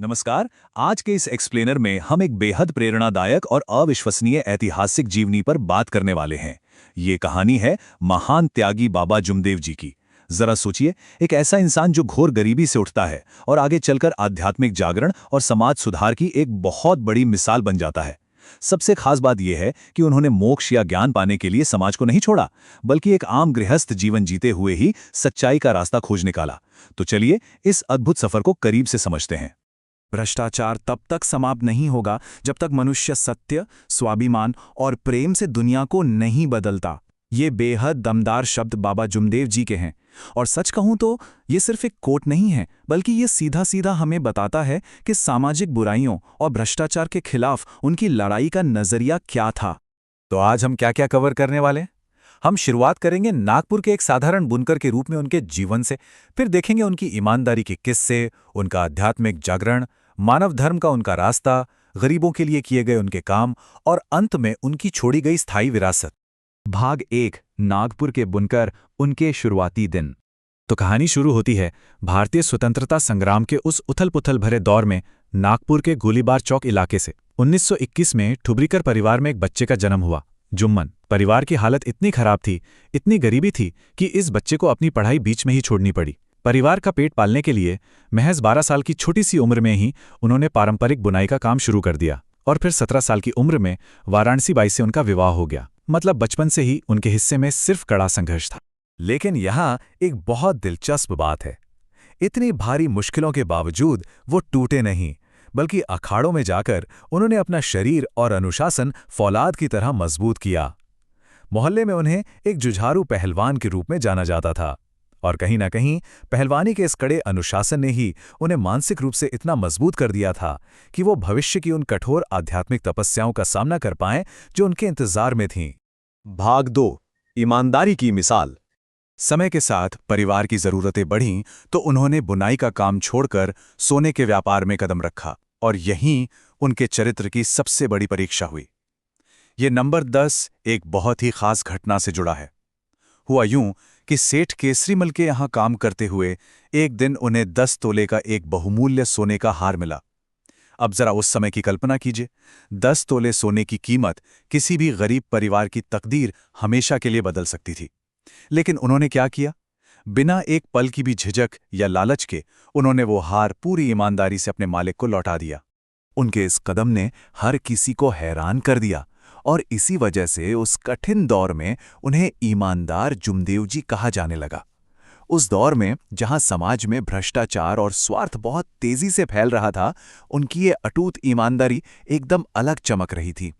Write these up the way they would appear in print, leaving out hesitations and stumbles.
नमस्कार। आज के इस एक्सप्लेनर में हम एक बेहद प्रेरणादायक और अविश्वसनीय ऐतिहासिक जीवनी पर बात करने वाले हैं। ये कहानी है महान त्यागी बाबा जुमदेव जी की। जरा सोचिए, एक ऐसा इंसान जो घोर गरीबी से उठता है और आगे चलकर आध्यात्मिक जागरण और समाज सुधार की एक बहुत बड़ी मिसाल बन जाता है। सबसे खास बात यह है कि उन्होंने मोक्ष या ज्ञान पाने के लिए समाज को नहीं छोड़ा, बल्कि एक आम गृहस्थ जीवन जीते हुए ही सच्चाई का रास्ता खोज निकाला। तो चलिए इस अद्भुत सफर को करीब से समझते हैं। भ्रष्टाचार तब तक समाप्त नहीं होगा जब तक मनुष्य सत्य, स्वाभिमान और प्रेम से दुनिया को नहीं बदलता। ये बेहद दमदार शब्द बाबा जुमदेव जी के हैं। और सच कहूं तो ये सिर्फ एक कोट नहीं है, बल्कि ये सीधा सीधा हमें बताता है कि सामाजिक बुराइयों और भ्रष्टाचार के खिलाफ उनकी लड़ाई का नजरिया क्या था। तो आज हम क्या क्या कवर करने वाले हैं? हम शुरुआत करेंगे नागपुर के एक साधारण बुनकर के रूप में उनके जीवन से, फिर देखेंगे उनकी ईमानदारी के किस्से, उनका आध्यात्मिक जागरण, मानव धर्म का उनका रास्ता, गरीबों के लिए किए गए उनके काम और अंत में उनकी छोड़ी गई स्थायी विरासत। भाग 1, नागपुर के बुनकर, उनके शुरुआती दिन। तो कहानी शुरू होती है भारतीय स्वतंत्रता संग्राम के उस उथल-पुथल भरे दौर में नागपुर के गोलीबार चौक इलाके से। 1921 में ठुब्रीकर परिवार में एक बच्चे का जन्म हुआ, जुम्मन। परिवार की हालत इतनी खराब थी, इतनी गरीबी थी कि इस बच्चे को अपनी पढ़ाई बीच में ही छोड़नी पड़ी। परिवार का पेट पालने के लिए महज 12 साल की छोटी सी उम्र में ही उन्होंने पारंपरिक बुनाई का काम शुरू कर दिया और फिर 17 साल की उम्र में वाराणसी बाई से उनका विवाह हो गया। मतलब बचपन से ही उनके हिस्से में सिर्फ कड़ा संघर्ष था। लेकिन यहाँ एक बहुत दिलचस्प बात है। इतनी भारी मुश्किलों के बावजूद वो टूटे नहीं, बल्कि अखाड़ों में जाकर उन्होंने अपना शरीर और अनुशासन फौलाद की तरह मजबूत किया। मोहल्ले में उन्हें एक जुझारू पहलवान के रूप में जाना जाता था और कहीं न कहीं पहलवानी के इस कड़े अनुशासन ने ही उन्हें मानसिक रूप से इतना मजबूत कर दिया था कि वो भविष्य की उन कठोर आध्यात्मिक तपस्याओं का सामना कर पाएं जो उनके इंतजार में थीं। भाग 2, ईमानदारी की मिसाल। समय के साथ परिवार की जरूरतें बढ़ीं तो उन्होंने बुनाई का काम छोड़कर सोने के व्यापार में कदम रखा और यहीं उनके चरित्र की सबसे बड़ी परीक्षा हुई। ये नंबर 10 एक बहुत ही खास घटना से जुड़ा है। हुआ यूं कि सेठ केसरीमल के यहां काम करते हुए एक दिन उन्हें 10 तोले का एक बहुमूल्य सोने का हार मिला। अब जरा उस समय की कल्पना कीजिए। 10 तोले सोने की कीमत किसी भी गरीब परिवार की तकदीर हमेशा के लिए बदल सकती थी। लेकिन उन्होंने क्या किया? बिना एक पल की भी झिझक या लालच के उन्होंने वो हार पूरी ईमानदारी से अपने मालिक को लौटा दिया। उनके इस कदम ने हर किसी को हैरान कर दिया और इसी वजह से उस कठिन दौर में उन्हें ईमानदार जुमदेव जी कहा जाने लगा। उस दौर में जहां समाज में भ्रष्टाचार और स्वार्थ बहुत तेजी से फैल रहा था, उनकी ये अटूट ईमानदारी एकदम अलग चमक रही थी।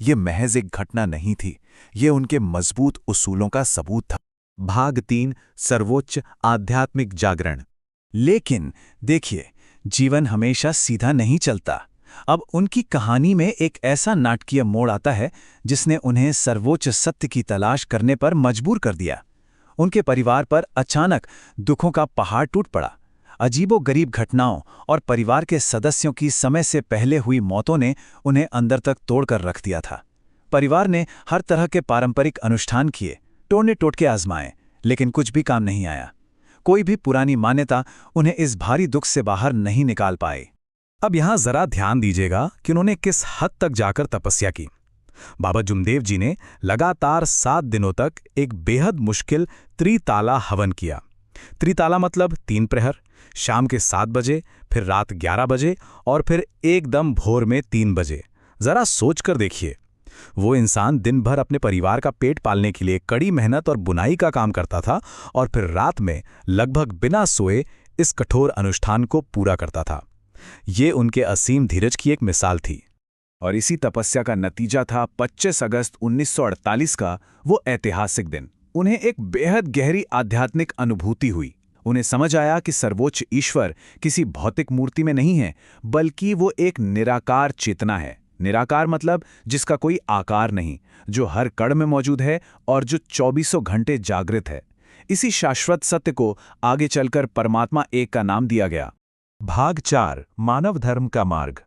ये महज एक घटना नहीं थी, ये उनके मजबूत उसूलों का सबूत था। भाग 3, सर्वोच्च आध्यात्मिक जागरण। लेकिन देखिए, जीवन हमेशा सीधा नहीं चलता। अब उनकी कहानी में एक ऐसा नाटकीय मोड़ आता है जिसने उन्हें सर्वोच्च सत्य की तलाश करने पर मजबूर कर दिया। उनके परिवार पर अचानक दुखों का पहाड़ टूट पड़ा। अजीबोगरीब घटनाओं और परिवार के सदस्यों की समय से पहले हुई मौतों ने उन्हें अंदर तक तोड़कर रख दिया था। परिवार ने हर तरह के पारंपरिक अनुष्ठान किए, टोड़ने टोटके आजमाए, लेकिन कुछ भी काम नहीं आया। कोई भी पुरानी मान्यता उन्हें इस भारी दुख से बाहर नहीं निकाल पाई। अब यहां जरा ध्यान दीजिएगा कि उन्होंने किस हद तक जाकर तपस्या की। बाबा जुमदेव जी ने लगातार 7 दिनों तक एक बेहद मुश्किल त्रिताला हवन किया। त्रिताला मतलब 3 प्रहर, शाम के 7 बजे, फिर रात 11 बजे और फिर एकदम भोर में 3 बजे। जरा सोच कर देखिए, वो इंसान दिन भर अपने परिवार का पेट पालने के लिए कड़ी मेहनत और बुनाई का काम करता था और फिर रात में लगभग बिना सोए इस कठोर अनुष्ठान को पूरा करता था। ये उनके असीम धीरज की एक मिसाल थी। और इसी तपस्या का नतीजा था 25 अगस्त 1948 का वो ऐतिहासिक दिन। उन्हें एक बेहद गहरी आध्यात्मिक अनुभूति हुई। उन्हें समझ आया कि सर्वोच्च ईश्वर किसी भौतिक मूर्ति में नहीं है, बल्कि वो एक निराकार चेतना है। निराकार मतलब जिसका कोई आकार नहीं, जो हर कण में मौजूद है और जो 24 घंटे जागृत है। इसी शाश्वत सत्य को आगे चलकर परमात्मा एक का नाम दिया गया। भाग 4, मानव धर्म का मार्ग।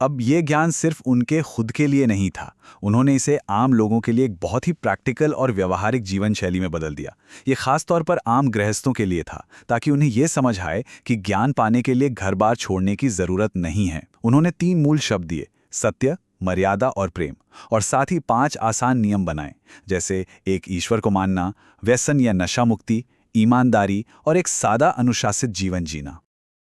अब ये ज्ञान सिर्फ उनके खुद के लिए नहीं था, उन्होंने इसे आम लोगों के लिए एक बहुत ही प्रैक्टिकल और व्यवहारिक जीवन शैली में बदल दिया। ये खास तौर पर आम गृहस्थों के लिए था, ताकि उन्हें ये समझ आए कि ज्ञान पाने के लिए घर-बार छोड़ने की जरूरत नहीं है। उन्होंने 3 मूल शब्द दिए, सत्य, मर्यादा और प्रेम, और साथ ही 5 आसान नियम बनाए, जैसे एक ईश्वर को मानना, व्यसन या नशा मुक्ति, ईमानदारी और एक सादा अनुशासित जीवन जीना।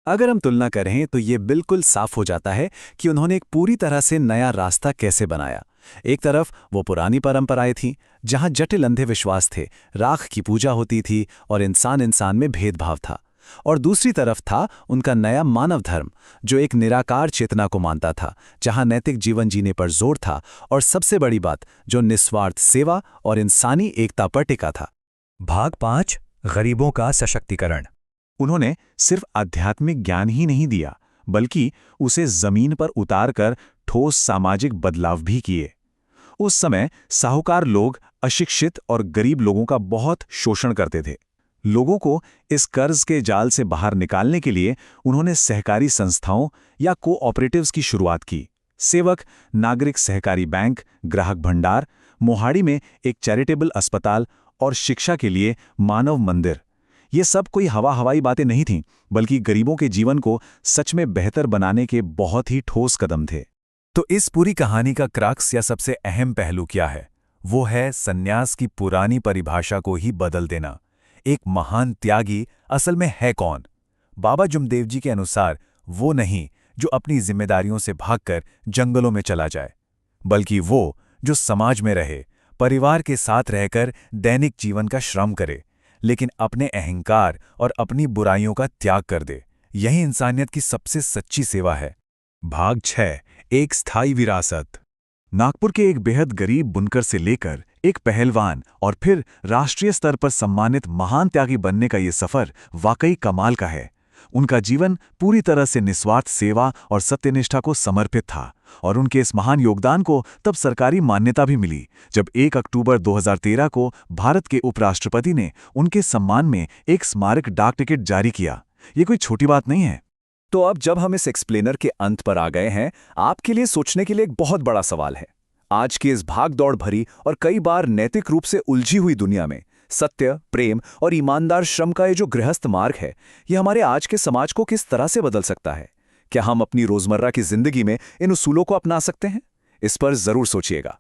अगर हम तुलना करें तो ये बिल्कुल साफ हो जाता है कि उन्होंने एक पूरी तरह से नया रास्ता कैसे बनाया। एक तरफ वो पुरानी परंपराएं थीं, जहां जटिल अंधे विश्वास थे, राख की पूजा होती थी और इंसान इंसान में भेदभाव था। और दूसरी तरफ था उनका नया मानव धर्म, जो एक निराकार चेतना को मानता था, जहां नैतिक जीवन जीने पर जोर था, और सबसे बड़ी बात, जो निस्वार्थ सेवा और इंसानी एकता पर टिका था। भाग 5, गरीबों का सशक्तिकरण। उन्होंने सिर्फ आध्यात्मिक ज्ञान ही नहीं दिया, बल्कि उसे जमीन पर उतारकर ठोस सामाजिक बदलाव भी किए। उस समय साहूकार लोग अशिक्षित और गरीब लोगों का बहुत शोषण करते थे। लोगों को इस कर्ज के जाल से बाहर निकालने के लिए उन्होंने सहकारी संस्थाओं या कोऑपरेटिव्स की शुरुआत की। सेवक, नागरिक सहकारी बैंक, ग्राहक भंडार, मोहाड़ी में एक चैरिटेबल अस्पताल और शिक्षा के लिए मानव मंदिर, ये सब कोई हवाई बातें नहीं थीं, बल्कि गरीबों के जीवन को सच में बेहतर बनाने के बहुत ही ठोस कदम थे। तो इस पूरी कहानी का क्रक्स या सबसे अहम पहलू क्या है? वो है सन्यास की पुरानी परिभाषा को ही बदल देना। एक महान त्यागी असल में है कौन? बाबा जुमदेव जी के अनुसार वो नहीं जो अपनी जिम्मेदारियों से भागकर जंगलों में चला जाए, बल्कि वो जो समाज में रहे, परिवार के साथ रहकर दैनिक जीवन का श्रम करे, लेकिन अपने अहंकार और अपनी बुराइयों का त्याग कर दे। यही इंसानियत की सबसे सच्ची सेवा है। भाग 6, एक स्थायी विरासत। नागपुर के एक बेहद गरीब बुनकर से लेकर एक पहलवान और फिर राष्ट्रीय स्तर पर सम्मानित महान त्यागी बनने का ये सफर वाकई कमाल का है। उनका जीवन पूरी तरह से निस्वार्थ सेवा और सत्यनिष्ठा को समर्पित था, और उनके इस महान योगदान को तब सरकारी मान्यता भी मिली, जब 1 अक्टूबर 2013 को भारत के उपराष्ट्रपति ने उनके सम्मान में एक स्मारक डाक टिकट जारी किया। ये कोई छोटी बात नहीं है। तो अब जब हम इस एक्सप्लेनर के अंत पर आ गए हैं, आपके लिए सोचने के लिए एक बहुत बड़ा सवाल है। आज की इस भाग-दौड़ भरी और कई बार नैतिक रूप से उलझी हुई दुनिया में सत्य, प्रेम और ईमानदार श्रम का ये जो गृहस्थ मार्ग है, ये हमारे आज के समाज को किस तरह से बदल सकता है? क्या हम अपनी रोजमर्रा की जिंदगी में इन उसूलों को अपना सकते हैं? इस पर जरूर सोचिएगा।